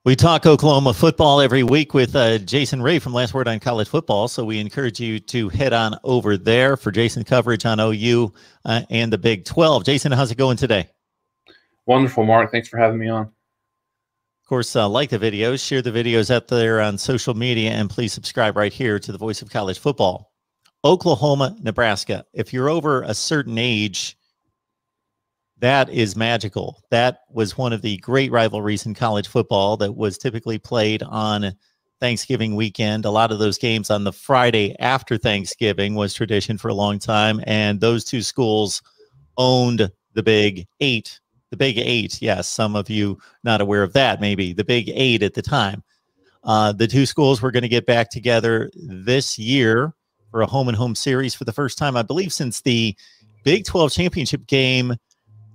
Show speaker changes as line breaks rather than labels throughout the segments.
We talk Oklahoma football every week with Jason Ray from Last Word on College Football, so we encourage you to head on over there for Jason's coverage on OU and the Big 12. Jason, how's it going today?
Wonderful, Mark. Thanks for having me on.
Of course, like the videos, share the videos out there on social media, and please subscribe right here to the Voice of College Football. Oklahoma, Nebraska. If you're over a certain age, that is magical. That was one of the great rivalries in college football that was typically played on Thanksgiving weekend. A lot of those games on the Friday after Thanksgiving was tradition for a long time, and those two schools owned the Big Eight. The Big Eight, yes, some of you not aware of that, maybe. The Big Eight at the time. The two schools were going to get back together this year for a home-and-home series for the first time, I believe, since the Big 12 championship game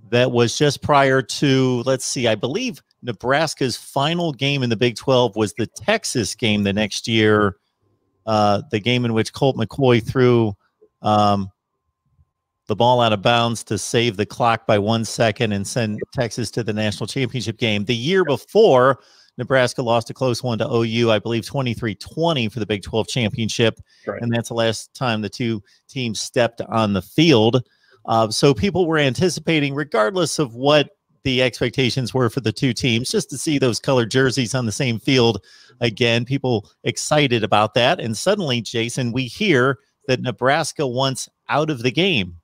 that was just prior to, let's see, I believe Nebraska's final game in the Big 12 was the Texas game the next year, the game in which Colt McCoy threw the ball out of bounds to save the clock by 1 second and send Texas to the national championship game. The year before, Nebraska lost a close one to OU, I believe 23-20 for the Big 12 championship, right. And that's the last time the two teams stepped on the field. So people were anticipating, regardless of what the expectations were for the two teams, just to see those colored jerseys on the same field again. People excited about that. And suddenly, Jason, we hear that Nebraska wants out of the game.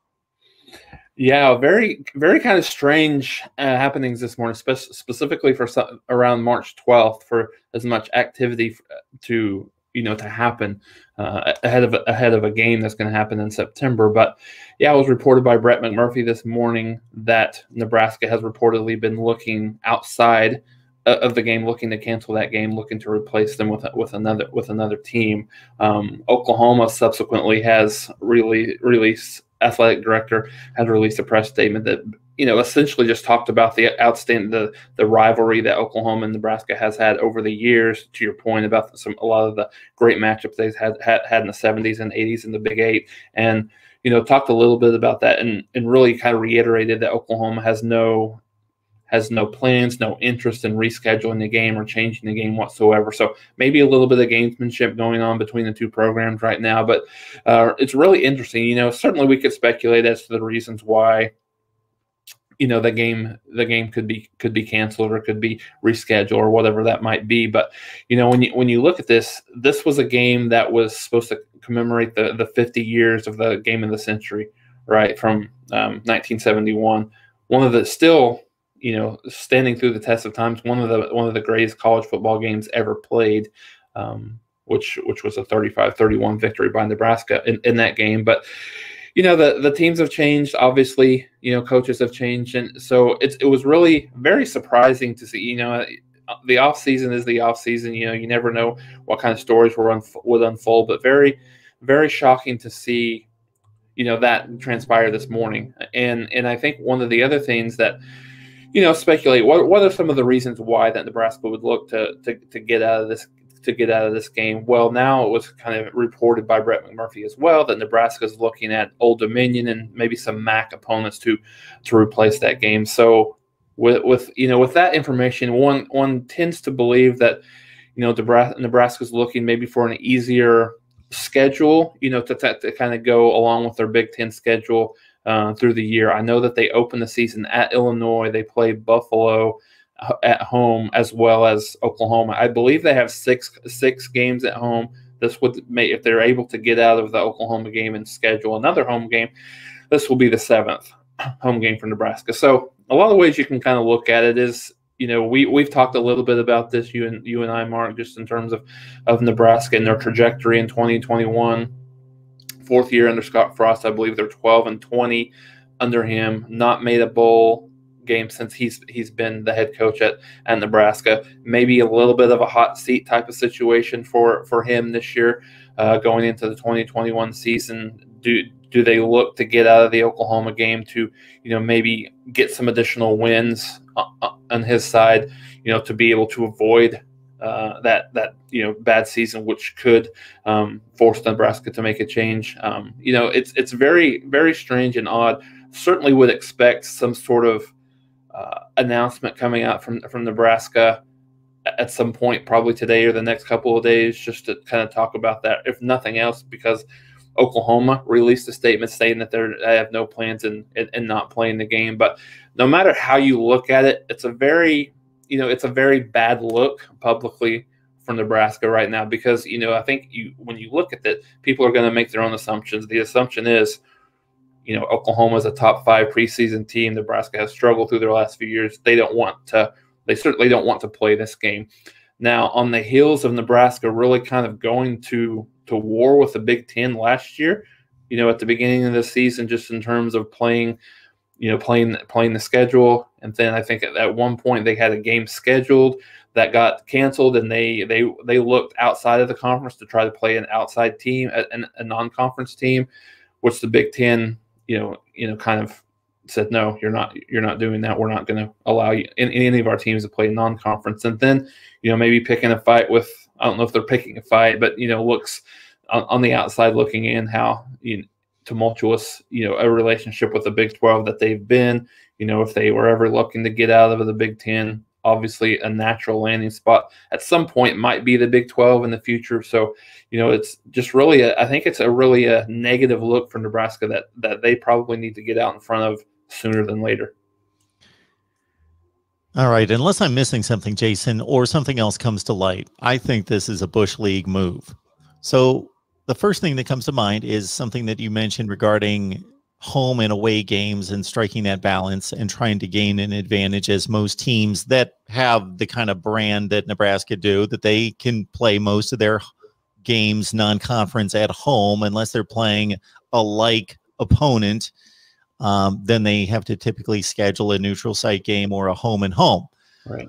Yeah, very, very kind of strange happenings this morning, specifically for around March 12th, for as much activity to happen ahead of a game that's going to happen in September. But yeah, it was reported by Brett McMurphy this morning that Nebraska has reportedly been looking outside of the game, looking to cancel that game, looking to replace them with another team. Oklahoma subsequently has released. Athletic director has released a press statement that essentially just talked about the rivalry that Oklahoma and Nebraska has had over the years. To your point about a lot of the great matchups they've had in the 70s and 80s in the Big Eight, and talked a little bit about that and really kind of reiterated that Oklahoma has no plans, no interest in rescheduling the game or changing the game whatsoever. So maybe a little bit of gamesmanship going on between the two programs right now, but it's really interesting. Certainly we could speculate as to the reasons why the game could be canceled or could be rescheduled or whatever that might be. But when you look at this was a game that was supposed to commemorate the 50 years of the game of the century, right, from 1971. One of the still standing through the test of times, one of the greatest college football games ever played, which was a 35-31 victory by Nebraska in that game. But the teams have changed. Obviously, coaches have changed, and so it was really very surprising to see. The off season is the off season. You never know what kind of stories would unfold, but very, very shocking to see that transpire this morning. And I think one of the other things that speculate what are some of the reasons why that Nebraska would look to get out of this game. Well, now it was kind of reported by Brett McMurphy as well that Nebraska is looking at Old Dominion and maybe some MAC opponents to replace that game. So with that information, one tends to believe that Nebraska is looking maybe for an easier schedule, to kind of go along with their Big Ten schedule through the year. I know that they open the season at Illinois. They play Buffalo at home as well as Oklahoma. I believe they have six games at home. This would make, if they're able to get out of the Oklahoma game and schedule another home game, this will be the 7th home game for Nebraska. So a lot of ways you can kind of look at it is, we've talked a little bit about this, you and I, Mark, just in terms of Nebraska and their trajectory in 2021. Fourth year under Scott Frost, I believe they're 12-20 under him. Not made a bowl game since he's been the head coach at Nebraska. Maybe a little bit of a hot seat type of situation for him this year, going into the 2021 season. Do they look to get out of the Oklahoma game to maybe get some additional wins on his side, to be able to avoid that bad season, which could force Nebraska to make a change. It's very, very strange and odd. Certainly would expect some sort of announcement coming out from Nebraska at some point, probably today or the next couple of days, just to kind of talk about that, if nothing else, because Oklahoma released a statement saying that they have no plans in not playing the game. But no matter how you look at it, it's a very bad look publicly for Nebraska right now, because I think when you look at it, people are going to make their own assumptions. The assumption is, Oklahoma is a top 5 preseason team. Nebraska has struggled through their last few years. They certainly don't want to play this game. Now, on the heels of Nebraska really kind of going to war with the Big Ten last year, at the beginning of the season, just in terms of playing the schedule. And then I think at one point they had a game scheduled that got canceled, and they looked outside of the conference to try to play an outside team, a non-conference team, which the Big Ten, kind of said, no, you're not doing that. We're not going to allow you any of our teams to play non-conference. And then, maybe picking a fight with, I don't know if they're picking a fight, but, looks on the outside looking in how tumultuous, a relationship with the Big 12 that they've been. If they were ever looking to get out of the Big 10, obviously a natural landing spot at some point might be the Big 12 in the future. So, it's just really, I think it's really a negative look for Nebraska that they probably need to get out in front of sooner than later.
All right. Unless I'm missing something, Jason, or something else comes to light, I think this is a Bush League move. So the first thing that comes to mind is something that you mentioned regarding home and away games and striking that balance and trying to gain an advantage, as most teams that have the kind of brand that Nebraska do, that they can play most of their games non-conference at home unless they're playing a like opponent. Then they have to typically schedule a neutral site game or a home and home.
Right.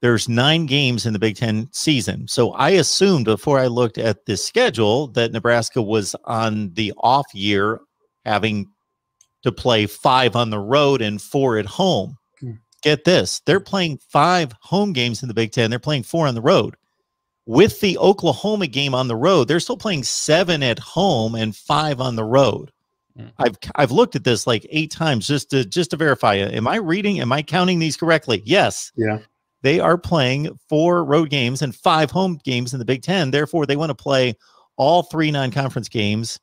There's 9 games in the Big Ten season. So I assumed before I looked at this schedule that Nebraska was on the off year, having to play 5 on the road and 4 at home. Get this. They're playing 5 home games in the Big Ten. They're playing 4 on the road. With the Oklahoma game on the road, they're still playing 7 at home and 5 on the road. I've looked at this like 8 times just to verify it. Am I counting these correctly? Yes.
Yeah.
They are playing 4 road games and 5 home games in the Big Ten. Therefore, they want to play all 3 non-conference games,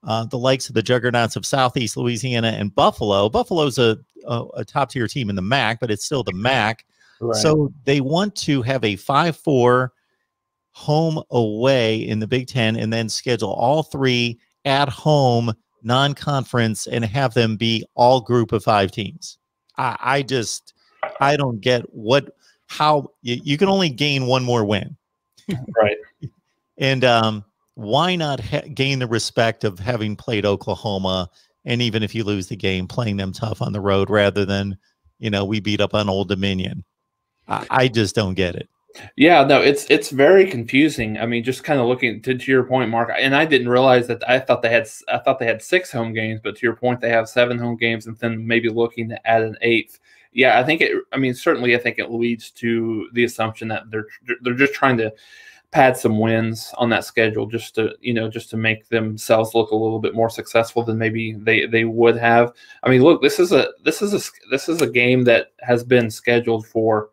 the likes of the juggernauts of Southeast Louisiana and Buffalo. Buffalo's a top-tier team in the MAC, but it's still the MAC.
Right.
So they want to have a 5-4 home away in the Big Ten and then schedule all 3 at home non-conference and have them be all group of 5 teams. I don't get how you can only gain 1 more win.
Right.
And why not gain the respect of having played Oklahoma, and even if you lose the game, playing them tough on the road rather than, we beat up on Old Dominion. I just don't get it.
Yeah, no, it's very confusing. I mean, just kind of looking to your point, Mark, and I didn't realize that. I thought they had 6 home games, but to your point, they have 7 home games, and then maybe looking to add an 8th. Yeah, I think certainly I think it leads to the assumption that they're just trying to pad some wins on that schedule, just to make themselves look a little bit more successful than maybe they would have. I mean, look, this is a game that has been scheduled for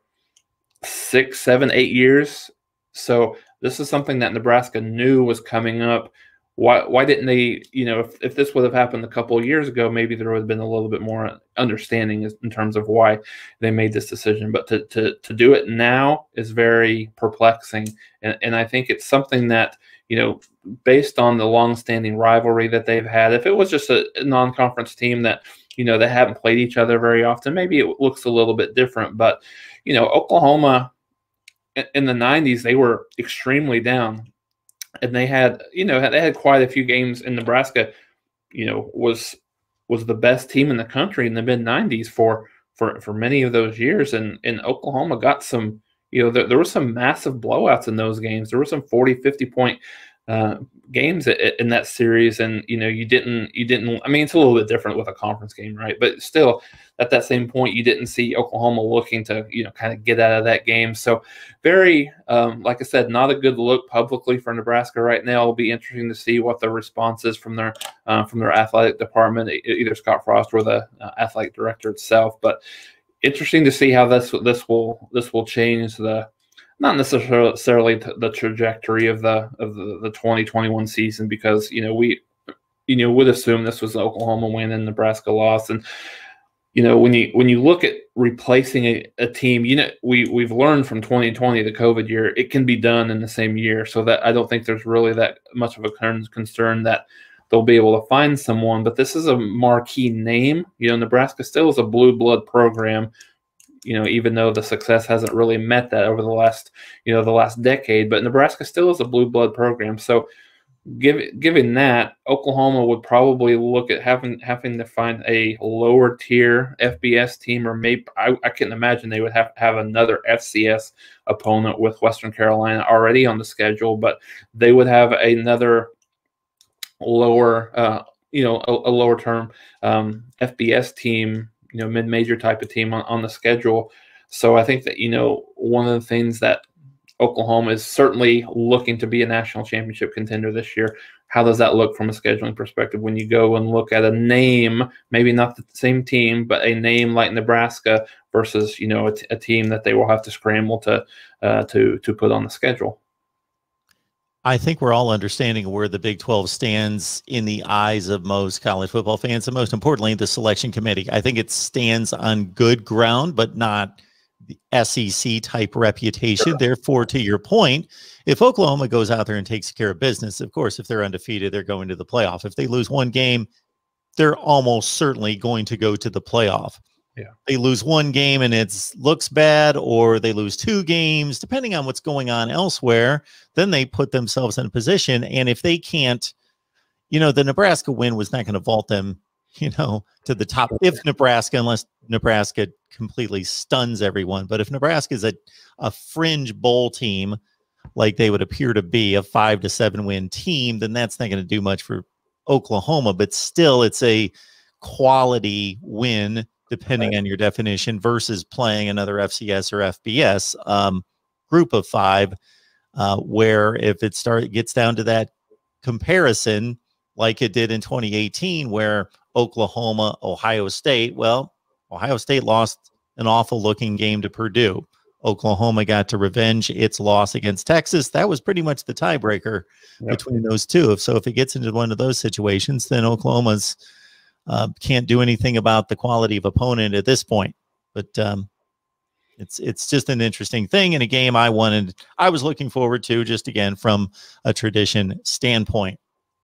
6, 7, 8 years. So this is something that Nebraska knew was coming up. Why didn't they, if this would have happened a couple of years ago, maybe there would have been a little bit more understanding in terms of why they made this decision. But to do it now is very perplexing. And I think it's something that, based on the longstanding rivalry that they've had, if it was just a non-conference team that, they haven't played each other very often, maybe it looks a little bit different. But, Oklahoma in the 90s, they were extremely down. And they had quite a few games in Nebraska, was the best team in the country in the mid-90s for many of those years. And Oklahoma got some, there were some massive blowouts in those games. There were some 40, 50-point games in that series. And, you didn't, I mean, it's a little bit different with a conference game, right? But still, at that same point, you didn't see Oklahoma looking to, kind of get out of that game. So very, like I said, not a good look publicly for Nebraska right now. It'll be interesting to see what the response is from their athletic department, either Scott Frost or the athletic director itself. But interesting to see how this will change the not necessarily the trajectory of the 2021 season, because we would assume this was Oklahoma win and Nebraska loss. And when you look at replacing a team, we've learned from 2020, the COVID year, it can be done in the same year. So that I don't think there's really that much of a concern that they'll be able to find someone. But this is a marquee name. Nebraska still is a blue blood program. Even though the success hasn't really met that over the last decade, but Nebraska still is a blue blood program. So given that, Oklahoma would probably look at having to find a lower tier FBS team, or maybe I can imagine they would have to have another FCS opponent with Western Carolina already on the schedule, but they would have another lower, a lower term FBS team, mid-major type of team on the schedule. So I think that, one of the things that Oklahoma is certainly looking to be a national championship contender this year. How does that look from a scheduling perspective when you go and look at a name, maybe not the same team, but a name like Nebraska versus, a team that they will have to scramble to put on the schedule?
I think we're all understanding where the Big 12 stands in the eyes of most college football fans, and most importantly, the selection committee. I think it stands on good ground, but not the SEC type reputation. Therefore, to your point, if Oklahoma goes out there and takes care of business, of course, if they're undefeated, they're going to the playoff. If they lose one game, they're almost certainly going to go to the playoff.
Yeah.
They lose one game and it looks bad, or they lose two games, depending on what's going on elsewhere, then they put themselves in a position. And if they can't, the Nebraska win was not going to vault them, to the top, unless Nebraska completely stuns everyone. But if Nebraska is a fringe bowl team, like they would appear to be, a 5 to 7 win team, then that's not going to do much for Oklahoma. But still, it's a quality win, depending on your definition, versus playing another FCS or FBS group of 5, where if it gets down to that comparison, like it did in 2018, where Oklahoma, Ohio State, well, Ohio State lost an awful looking game to Purdue. Oklahoma got to revenge its loss against Texas. That was pretty much the tiebreaker between those two. So if it gets into one of those situations, then Oklahoma's can't do anything about the quality of opponent at this point. But it's just an interesting thing, and a game I was looking forward to, just again from a tradition standpoint.